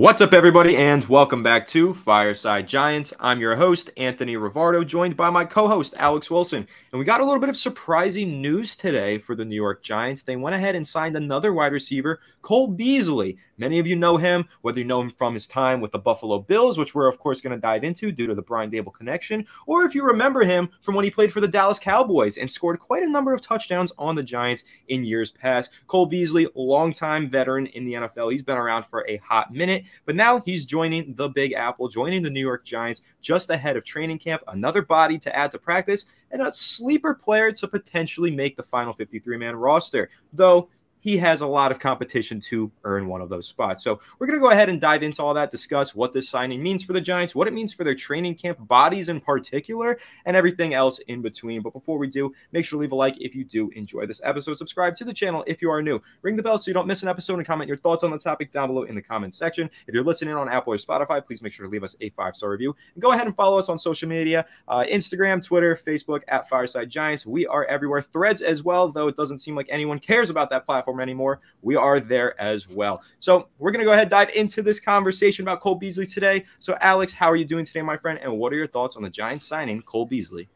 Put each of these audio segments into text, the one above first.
What's up, everybody, and welcome back to Fireside Giants. I'm your host, Anthony Rivardo, joined by my co-host, Alex Wilson. And we got a little bit of surprising news today for the New York Giants. They went ahead and signed another wide receiver, Cole Beasley. Many of you know him, whether you know him from his time with the Buffalo Bills, which we're, of course, going to dive into due to the Brian Daboll connection, or if you remember him from when he played for the Dallas Cowboys and scored quite a number of touchdowns on the Giants in years past. Cole Beasley, longtime veteran in the NFL. He's been around for a hot minute. But now he's joining the Big Apple, joining the New York Giants just ahead of training camp, another body to add to practice, and a sleeper player to potentially make the final 53-man roster, though he has a lot of competition to earn one of those spots. So we're going to go ahead and dive into all that, discuss what this signing means for the Giants, what it means for their training camp bodies in particular, and everything else in between. But before we do, make sure to leave a like if you do enjoy this episode. Subscribe to the channel if you are new. Ring the bell so you don't miss an episode, and comment your thoughts on the topic down below in the comment section. If you're listening on Apple or Spotify, please make sure to leave us a 5-star review. And go ahead and follow us on social media, Instagram, Twitter, Facebook, at Fireside Giants. We are everywhere. Threads as well, though it doesn't seem like anyone cares about that platform anymore. We are there as well. So we're going to go ahead and dive into this conversation about Cole Beasley today. So Alex, how are you doing today, my friend? And what are your thoughts on the Giants signing Cole Beasley?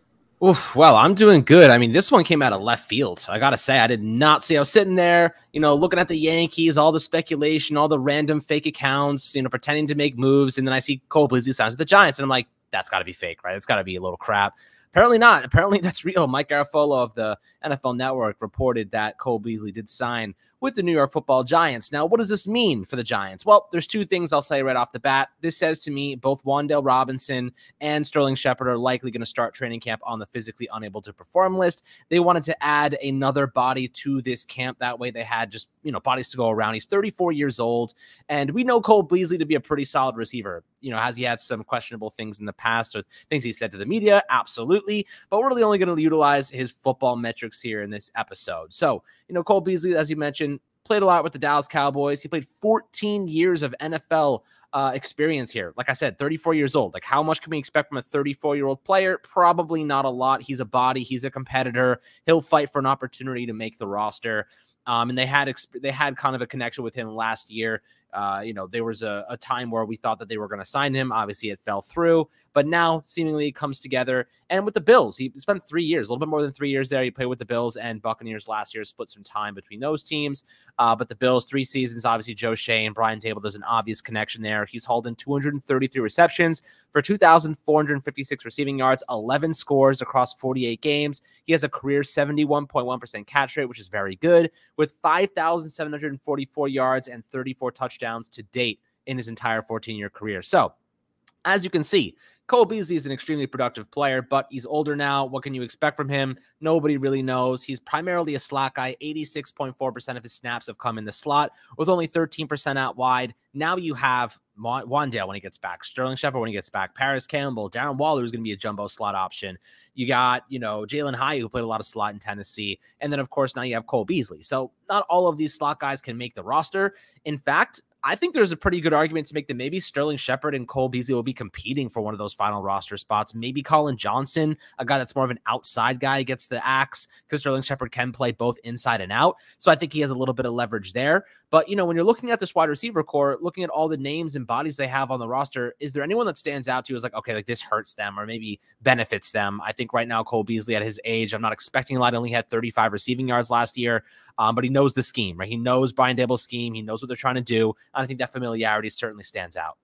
Oof, well, I'm doing good. I mean, this one came out of left field. I got to say, I did not see. I was sitting there, looking at the Yankees, all the speculation, all the random fake accounts, pretending to make moves. And then I see Cole Beasley signs with the Giants. And I'm like, that's got to be fake, right? It's got to be a little crap. Apparently not. Apparently that's real. Mike Garafolo of the NFL Network reported that Cole Beasley did sign with the New York Football Giants. Now, what does this mean for the Giants? Well, there's two things I'll say right off the bat. This says to me both Wan'Dale Robinson and Sterling Shepard are likely going to start training camp on the physically unable to perform list. They wanted to add another body to this camp. That way they had just, bodies to go around. He's 34 years old, and we know Cole Beasley to be a pretty solid receiver. Has he had some questionable things in the past or things he said to the media? Absolutely. But we're really only going to utilize his football metrics here in this episode. So, Cole Beasley, as you mentioned, played a lot with the Dallas Cowboys. He played 14 years of NFL experience here. Like I said, 34 years old. Like, how much can we expect from a 34-year-old player? Probably not a lot. He's a body. He's a competitor. He'll fight for an opportunity to make the roster. And they had kind of a connection with him last year. There was a time where we thought that they were going to sign him. Obviously, it fell through. But now, seemingly, it comes together. And with the Bills, he spent 3 years, a little bit more than 3 years there. He played with the Bills and Buccaneers last year, split some time between those teams. But the Bills, 3 seasons, obviously, Joe Shea and Brian Daboll, there's an obvious connection there. He's hauled in 233 receptions for 2,456 receiving yards, 11 scores across 48 games. He has a career 71.1% catch rate, which is very good, with 5,744 yards and 34 touchdowns to date in his entire 14-year career. So, as you can see, Cole Beasley is an extremely productive player, but he's older now. What can you expect from him? Nobody really knows. He's primarily a slot guy. 86.4% of his snaps have come in the slot, with only 13% out wide. Now you have Wan'Dale when he gets back, Sterling Shepard when he gets back, Paris Campbell, Darren Waller is going to be a jumbo slot option. You got, Jalen Hyatt, who played a lot of slot in Tennessee. And then, of course, now you have Cole Beasley. So not all of these slot guys can make the roster. In fact, I think there's a pretty good argument to make that maybe Sterling Shepard and Cole Beasley will be competing for one of those final roster spots. Maybe Colin Johnson, a guy that's more of an outside guy, gets the axe because Sterling Shepard can play both inside and out. So I think he has a little bit of leverage there. But, when you're looking at this wide receiver core, looking at all the names and bodies they have on the roster, is there anyone that stands out to you as like, okay, like this hurts them or maybe benefits them? I think right now Cole Beasley at his age, I'm not expecting a lot. He only had 35 receiving yards last year, but he knows the scheme, right? He knows Brian Daboll's scheme. He knows what they're trying to do. And I think that familiarity certainly stands out.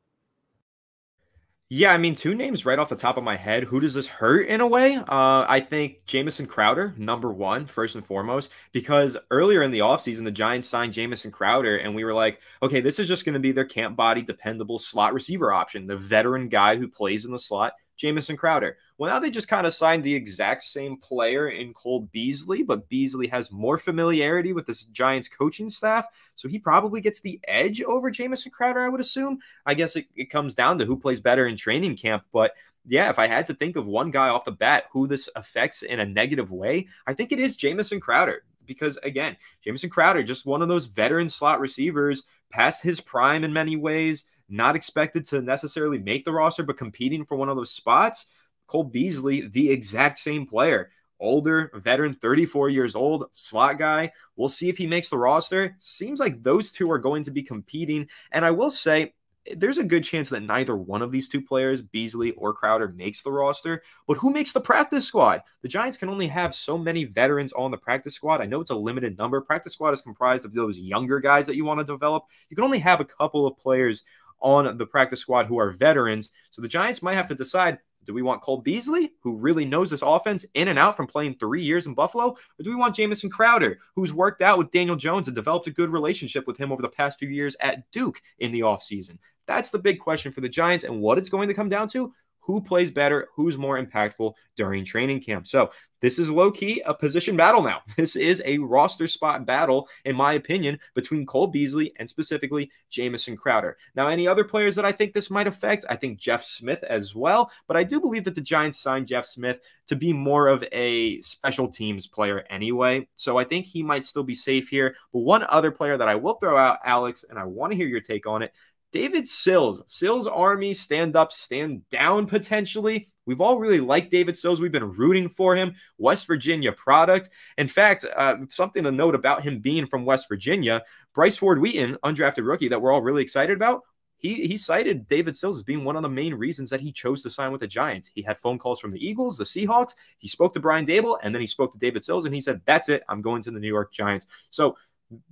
Yeah, I mean, two names right off the top of my head. Who does this hurt in a way? I think Jamison Crowder, number one, first and foremost, because earlier in the offseason, the Giants signed Jamison Crowder, and we were like, okay, this is just going to be their camp body, dependable slot receiver option, the veteran guy who plays in the slot, Jamison Crowder. Well, now they just kind of signed the exact same player in Cole Beasley, but Beasley has more familiarity with this Giants coaching staff, so he probably gets the edge over Jamison Crowder, I would assume. I guess it comes down to who plays better in training camp, but yeah, if I had to think of one guy off the bat who this affects in a negative way, I think it is Jamison Crowder. Because, again, Jamison Crowder, just one of those veteran slot receivers, past his prime in many ways, not expected to necessarily make the roster, but competing for one of those spots. Cole Beasley, the exact same player. Older, veteran, 34 years old, slot guy. We'll see if he makes the roster. Seems like those two are going to be competing. And I will say, there's a good chance that neither one of these two players, Beasley or Crowder, makes the roster. But who makes the practice squad? The Giants can only have so many veterans on the practice squad. I know it's a limited number. Practice squad is comprised of those younger guys that you want to develop. You can only have a couple of players on the practice squad who are veterans. So the Giants might have to decide, do we want Cole Beasley, who really knows this offense in and out from playing 3 years in Buffalo? Or do we want Jamison Crowder, who's worked out with Daniel Jones and developed a good relationship with him over the past few years at Duke in the offseason? That's the big question for the Giants, and what it's going to come down to, who plays better, who's more impactful during training camp. So this is low-key a position battle now. This is a roster spot battle, in my opinion, between Cole Beasley and specifically Jamison Crowder. Now, any other players that I think this might affect? I think Jeff Smith as well, but I do believe that the Giants signed Jeff Smith to be more of a special teams player anyway, so I think he might still be safe here. But one other player that I will throw out, Alex, and I want to hear your take on it, David Sills. Sills Army, stand up, stand down potentially. We've all really liked David Sills. We've been rooting for him. West Virginia product. In fact, something to note about him being from West Virginia, Bryce Ford Wheaton, undrafted rookie that we're all really excited about, he cited David Sills as being one of the main reasons that he chose to sign with the Giants. He had phone calls from the Eagles, the Seahawks. He spoke to Brian Dable, and then he spoke to David Sills, and he said, that's it. I'm going to the New York Giants. So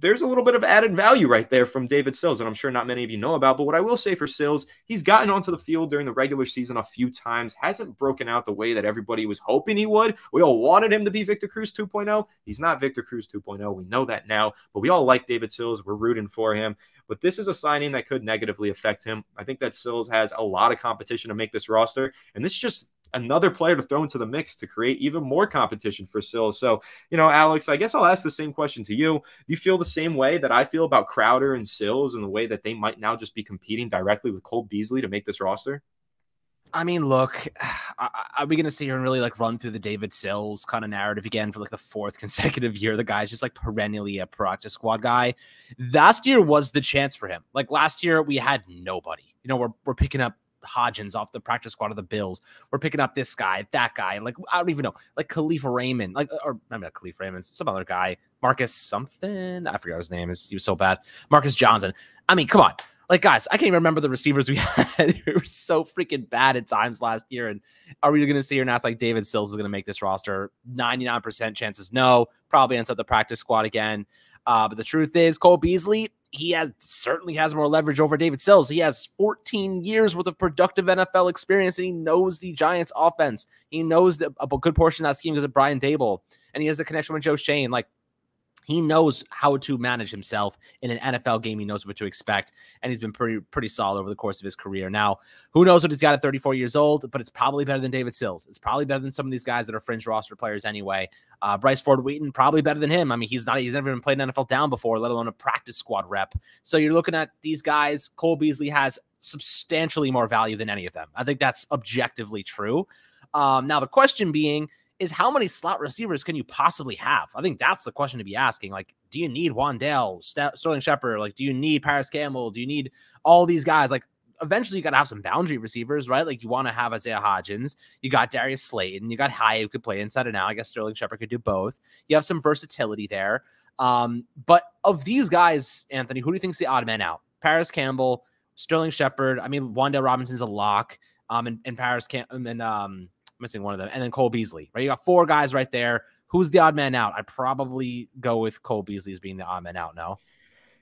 there's a little bit of added value right there from David Sills, and I'm sure not many of you know about. But what I will say for Sills, he's gotten onto the field during the regular season a few times, hasn't broken out the way that everybody was hoping he would. We all wanted him to be Victor Cruz 2.0. He's not Victor Cruz 2.0. We know that now, but we all like David Sills. We're rooting for him. But this is a signing that could negatively affect him. I think that Sills has a lot of competition to make this roster, and this is just another player to throw into the mix to create even more competition for Sills. So, Alex, I guess I'll ask the same question to you. Do you feel the same way that I feel about Crowder and Sills and the way that they might now just be competing directly with Cole Beasley to make this roster? I mean, look, are we going to sit here and really run through the David Sills kind of narrative again for the fourth consecutive year? The guy's just perennially a practice squad guy. Last year was the chance for him. Last year we had nobody. We're picking up Hodgins off the practice squad of the Bills. We're picking up this guy, that guy, and I don't even know, Khalifa Raymond, or maybe not Khalifa Raymond, some other guy, Marcus something, I forgot his name. He was so bad. Marcus Johnson. I mean, come on. Guys, I can't even remember the receivers we had. We were so freaking bad at times last year. And are we going to sit here and ask David Sills is going to make this roster? 99% chances no. Probably ends up the practice squad again. But the truth is, Cole Beasley, he certainly has more leverage over David Sills. He has 14 years worth of productive NFL experience, and he knows the Giants offense. He knows a good portion of that scheme because of Brian Dable, and he has a connection with Joe Shane. He knows how to manage himself in an NFL game. He knows what to expect, and he's been pretty solid over the course of his career. Now, who knows what he's got at 34 years old, but it's probably better than David Sills. It's probably better than some of these guys that are fringe roster players anyway. Bryce Ford Wheaton, probably better than him. I mean, he's never even played an NFL down before, let alone a practice squad rep. So you're looking at these guys. Cole Beasley has substantially more value than any of them. I think that's objectively true. Now, the question being, is how many slot receivers can you possibly have? I think that's the question to be asking. Do you need Wandale, Sterling Shepard? Do you need Paris Campbell? Do you need all these guys? Eventually you got to have some boundary receivers, right? You want to have Isaiah Hodgins. You got Darius Slayton. You got Hyatt who could play inside and out. I guess Sterling Shepard could do both. You have some versatility there. But of these guys, Anthony, who do you think's the odd man out? Paris Campbell, Sterling Shepard. I mean, Wandale Robinson's a lock. And Paris Campbell, and missing one of them, and then Cole Beasley, right? You got four guys right there. Who's the odd man out? I'd probably go with Cole Beasley as being the odd man out, no?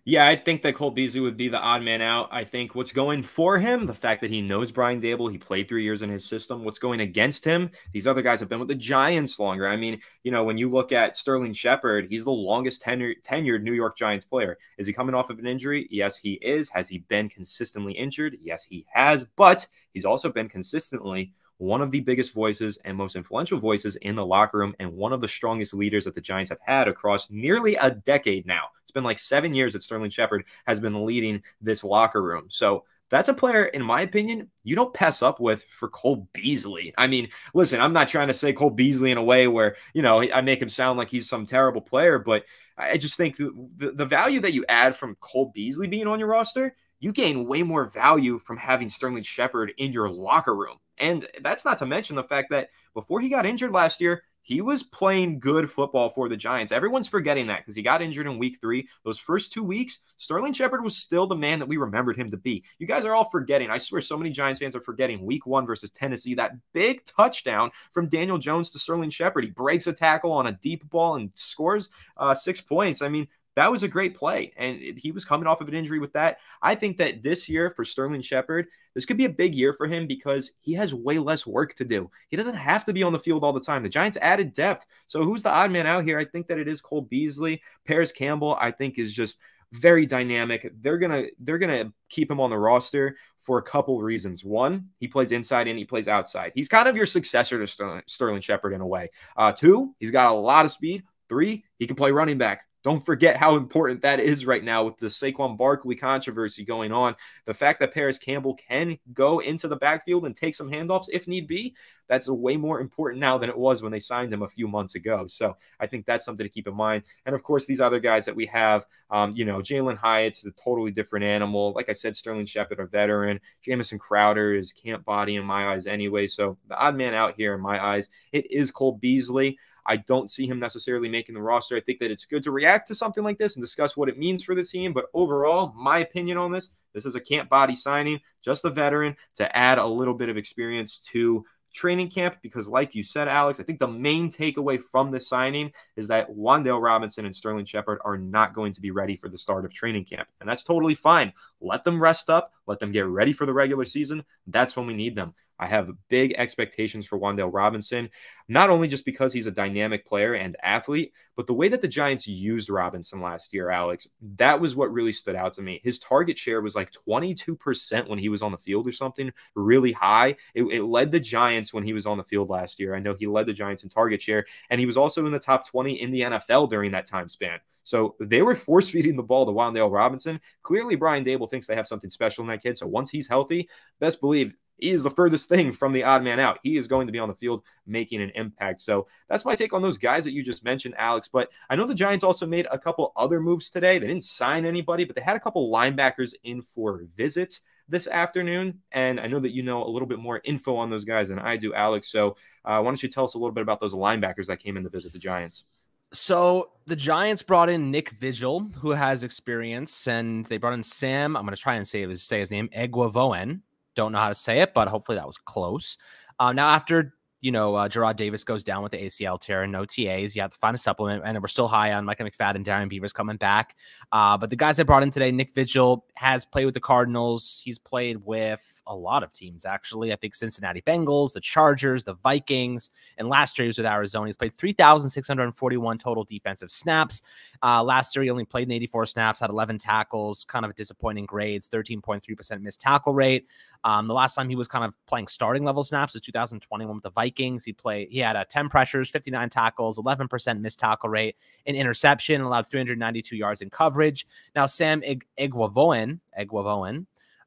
Yeah, I think that Cole Beasley would be the odd man out. I think what's going for him, the fact that he knows Brian Dable, he played 3 years in his system. What's going against him, these other guys have been with the Giants longer. I mean, when you look at Sterling Shepard, he's the longest tenured New York Giants player. Is he coming off of an injury? Yes, he is. Has he been consistently injured? Yes, he has. But he's also been consistently one of the biggest voices and most influential voices in the locker room, and one of the strongest leaders that the Giants have had across nearly a decade now. It's been 7 years that Sterling Shepard has been leading this locker room. So that's a player, in my opinion, you don't pass up with for Cole Beasley. I mean, listen, I'm not trying to say Cole Beasley in a way where, I make him sound like he's some terrible player, but I just think the value that you add from Cole Beasley being on your roster, you gain way more value from having Sterling Shepard in your locker room. And that's not to mention the fact that before he got injured last year, he was playing good football for the Giants. Everyone's forgetting that because he got injured in week 3. Those first 2 weeks, Sterling Shepard was still the man that we remembered him to be. You guys are all forgetting. I swear so many Giants fans are forgetting week 1 versus Tennessee, that big touchdown from Daniel Jones to Sterling Shepard. He breaks a tackle on a deep ball and scores 6 points. I mean, that was a great play, and he was coming off of an injury with that. I think that this year for Sterling Shepard, this could be a big year for him because he has way less work to do. He doesn't have to be on the field all the time. The Giants added depth. So who's the odd man out here? I think that it is Cole Beasley. Paris Campbell, I think, is just very dynamic. They're gonna keep him on the roster for a couple reasons. One, he plays inside and he plays outside. He's kind of your successor to Sterling Shepard in a way. 2, he's got a lot of speed. 3, he can play running back. Don't forget how important that is right now with the Saquon Barkley controversy going on. The fact that Paris Campbell can go into the backfield and take some handoffs if need be, that's way more important now than it was when they signed him a few months ago. So I think that's something to keep in mind. And of course, these other guys that we have, Jalen Hyatt's a totally different animal. Like I said, Sterling Shepard, a veteran. Jamison Crowder is camp body in my eyes anyway. So the odd man out here in my eyes, it is Cole Beasley. I don't see him necessarily making the roster. I think that it's good to react to something like this and discuss what it means for the team. But overall, my opinion on this is a camp body signing, just a veteran to add a little bit of experience to training camp, because like you said, Alex, I think the main takeaway from this signing is that Wan'Dale Robinson and Sterling Shepard are not going to be ready for the start of training camp. And that's totally fine. Let them rest up. Let them get ready for the regular season. That's when we need them. I have big expectations for Wan'Dale Robinson, not only just because he's a dynamic player and athlete, but the way that the Giants used Robinson last year, Alex, that was what really stood out to me. His target share was like 22% when he was on the field or something really high. It led the Giants when he was on the field last year. I know he led the Giants in target share, and he was also in the top 20 in the NFL during that time span. So they were force-feeding the ball to Wan'Dale Robinson. Clearly, Brian Daboll thinks they have something special in that kid. So once he's healthy, best believe he is the furthest thing from the odd man out. He is going to be on the field making an impact. So that's my take on those guys that you just mentioned, Alex. But I know the Giants also made a couple other moves today. They didn't sign anybody, but they had a couple linebackers in for visits this afternoon. And I know that you know a little bit more info on those guys than I do, Alex. So why don't you tell us a little bit about those linebackers that came in to visit the Giants? So the Giants brought in Nick Vigil, who has experience, and they brought in Sam. I'm going to try and say his name, Eguavoen. Don't know how to say it, but hopefully that was close. Now, after Gerard Davis goes down with the ACL tear and no TAs, you have to find a supplement, and we're still high on Micah McFadden, Darren Beavers coming back. But the guys I brought in today, Nick Vigil has played with the Cardinals. He's played with a lot of teams, actually. I think Cincinnati Bengals, the Chargers, the Vikings, and last year he was with Arizona. He's played 3,641 total defensive snaps. Last year he only played in 84 snaps, had 11 tackles, kind of disappointing grades, 13.3% missed tackle rate. The last time he was kind of playing starting level snaps was 2021 with the Vikings. He had 10 pressures, 59 tackles, 11% missed tackle rate, an interception, allowed 392 yards in coverage. Now, Sam Eguavoen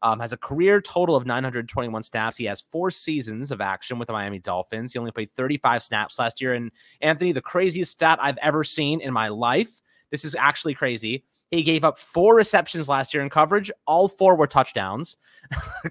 has a career total of 921 snaps. He has 4 seasons of action with the Miami Dolphins. He only played 35 snaps last year. And Anthony, the craziest stat I've ever seen in my life, this is actually crazy. He gave up 4 receptions last year in coverage. All 4 were touchdowns.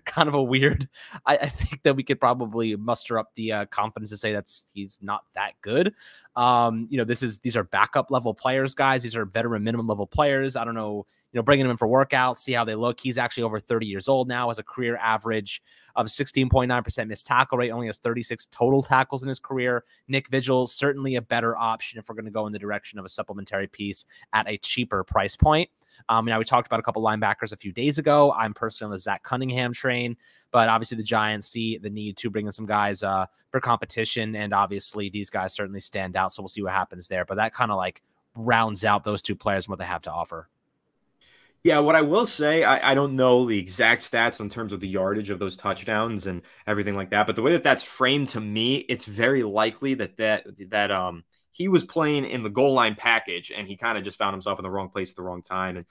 Kind of a weird. I think that we could probably muster up the confidence to say he's not that good. These are backup level players, guys. These are veteran minimum level players. I don't know, bringing them in for workouts, see how they look. He's actually over 30 years old now, has a career average of 16.9% missed tackle rate, only has 36 total tackles in his career. Nick Vigil, certainly a better option if we're going to go in the direction of a supplementary piece at a cheaper price point. Now, we talked about a couple linebackers a few days ago. I'm personally on the Zach Cunningham train, but obviously the Giants see the need to bring in some guys for competition, and obviously these guys certainly stand out, so we'll see what happens there. But that kind of rounds out those 2 players and what they have to offer. Yeah, what I will say, I don't know the exact stats in terms of the yardage of those touchdowns and everything like that, but the way that that's framed to me, it's very likely that he was playing in the goal line package and he kind of just found himself in the wrong place at the wrong time. And,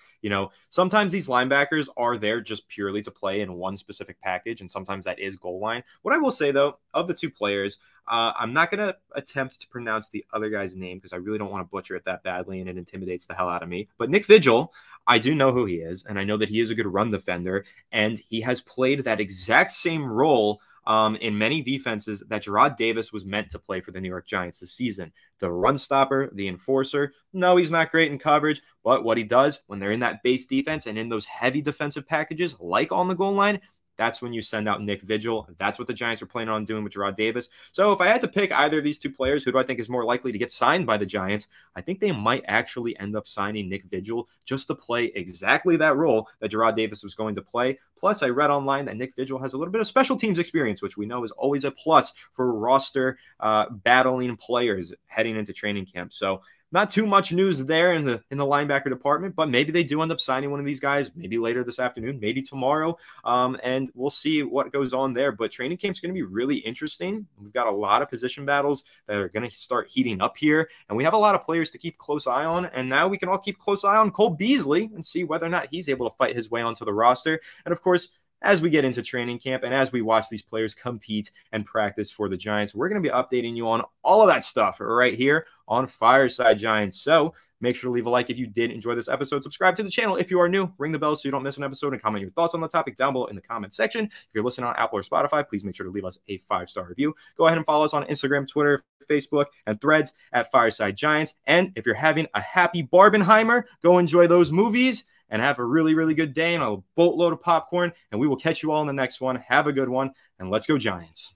sometimes these linebackers are there just purely to play in one specific package, and sometimes that is goal line. What I will say, though, of the 2 players, I'm not going to attempt to pronounce the other guy's name because I really don't want to butcher it that badly and it intimidates the hell out of me. But Nick Vigil, I do know who he is, and I know that he is a good run defender, and he has played that exact same role in many defenses that Gerard Davis was meant to play for the New York Giants this season. The run stopper, the enforcer. No, he's not great in coverage, but what he does when they're in that base defense and in those heavy defensive packages, like on the goal line, that's when you send out Nick Vigil. That's what the Giants are planning on doing with Gerard Davis. So if I had to pick either of these two players, who do I think is more likely to get signed by the Giants? I think they might actually end up signing Nick Vigil just to play exactly that role that Gerard Davis was going to play. Plus, I read online that Nick Vigil has a little bit of special teams experience, which we know is always a plus for roster battling players heading into training camp. So not too much news there in the linebacker department, but maybe they do end up signing one of these guys, maybe later this afternoon, maybe tomorrow, and we'll see what goes on there. But training camp is going to be really interesting. We've got a lot of position battles that are going to start heating up here, and we have a lot of players to keep close eye on, and now we can all keep close eye on Cole Beasley and see whether or not he's able to fight his way onto the roster. And of course, as we get into training camp and as we watch these players compete and practice for the Giants, we're going to be updating you on all of that stuff right here on Fireside Giants. So make sure to leave a like if you did enjoy this episode. Subscribe to the channel if you are new. Ring the bell so you don't miss an episode, and comment your thoughts on the topic down below in the comment section. If you're listening on Apple or Spotify, please make sure to leave us a 5-star review. Go ahead and follow us on Instagram, Twitter, Facebook, and Threads at Fireside Giants. And if you're having a happy Barbenheimer, go enjoy those movies and have a really, really good day and a boatload of popcorn. And we will catch you all in the next one. Have a good one, and let's go Giants.